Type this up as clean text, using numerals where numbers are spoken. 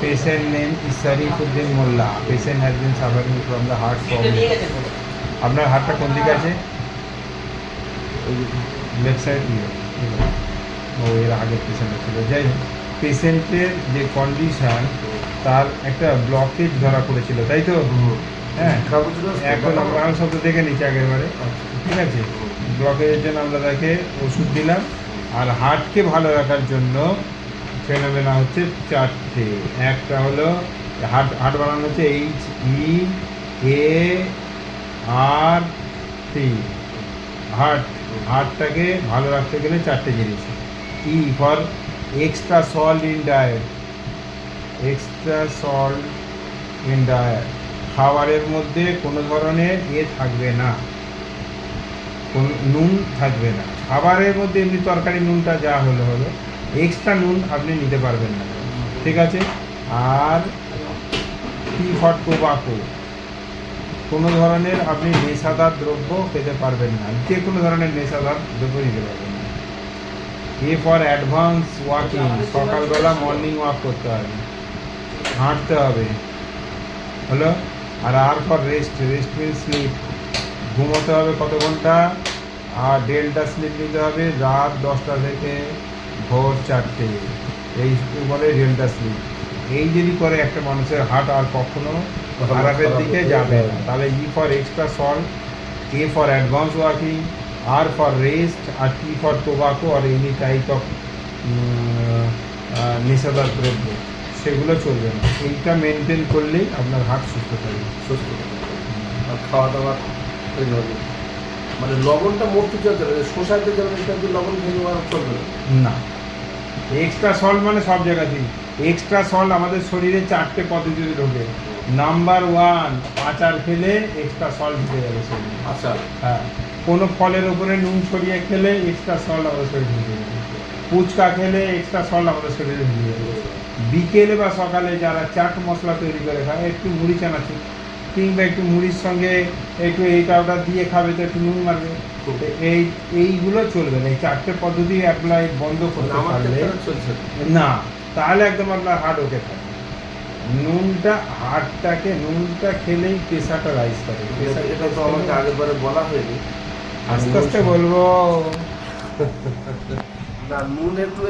Patient name is Sarifuddin Molla. Patient has been suffering from the heart problem. আপনার হাতটা কোন দিকে আছে? লেফট সাইড দিয়ে। ও এর আগে পেশেন্ট ছিল। যাই হোক, পেশেন্টের যে কন্ডিশন তার একটা ব্লকেজ ধরা পড়েছিল, তাই তো? হ্যাঁ, এখন আমরা শব্দ দেখে নিচ্ছি আগের বারে, ঠিক আছে? ব্লকেজের জন্য আমরা তাকে ওষুধ দিলাম, আর হার্টকে ভালো রাখার জন্য ফেনোমেনা হচ্ছে চারটে। একটা হলো হার্ট বানানো হচ্ছে HEART। হার্টটাকে ভালো রাখতে গেলে চারটে জিনিস। E for extra salt in diet. Extra salt in diet, খাবারের মধ্যে কোনো ধরনের থাকবে না, কোনো নুন থাকবে না। খাবারের মধ্যে এমনি তরকারি নুনটা যা হলো এক্সট্রা নুন আপনি নিতে পারবেন না, ঠিক আছে? আর টি ফর টোবাকো, কোনো ধরনের আপনি নেশাদার দ্রব্য খেতে পারবেন না, যে কোনো ধরনের নেশাদার দ্রব্য নিতে পারবেন না। এ ফর অ্যাডভান্স ওয়াকিং, সকালবেলা মর্নিং ওয়াক করতে হবে, হাঁটতে হবে, হলো। R for rest, rest mean sleep, ঘুমোতে হবে কত ঘন্টা, আর ডেল্টা স্লিপ নিতে হবে রাত 10টা থেকে ভোর 4টে, এই বলে ডেল্টা স্লিপ। এই যদি করে একটা মানুষের হার্ট আর কখনো খারাপের দিকে যাবে না। তাহলে E for extra salt, A for advance walking, R for rest, আর টি ফর টোবাকো আর এনি টাইপ অফ নেশাদার দ্রব্য, সেগুলো চলবে না। এইটা মেনটেন করলেই আপনার হার্ট সুস্থ থাকবে। আর খাওয়া দাওয়া মানে লবণটা মরতে চলতে হবে, শোষাতে যাবে, লবণ খেয়ে চলবে না। এক্সট্রা সল্ট মানে সব জায়গাতেই এক্সট্রা সল্ট আমাদের শরীরে 4টে পদ্ধতিতে ঢোকে। নাম্বার 1, আচার খেলে এক্সট্রা সল্ট ঢুকে যাবে শরীরে। আচ্ছা, হ্যাঁ, কোনো ফলের উপরে নুন ছড়িয়ে খেলে এক্সট্রা সল্ট আমাদের শরীরে ঢুকে যাবে। ফুচকা খেলে এক্সট্রা সল্ট আমাদের শরীরে ঢুকে যাবে। বিকেলে বা সকালে যারা চাট মশলা তৈরি করে খায়, একটু মুড়ি চানাচুর কিংবা একটু মুড়ির সঙ্গে একটু এইটা ওটা দিয়ে খাবে, তো একটু নুন মারবে। এইগুলো চলবে না। এই 4টে পদ্ধতি অ্যাপ্লাই বন্ধ করতে পারলে না, তাহলে একদম আপনার হার্ট ওকে থাকে। নুনটা খেলেই প্রেশারটা রাইজ করে। এটা তো আমাকে আগেরবারে বলা হয়নি, আস্তে আস্তে বলবো। না, নুন একটু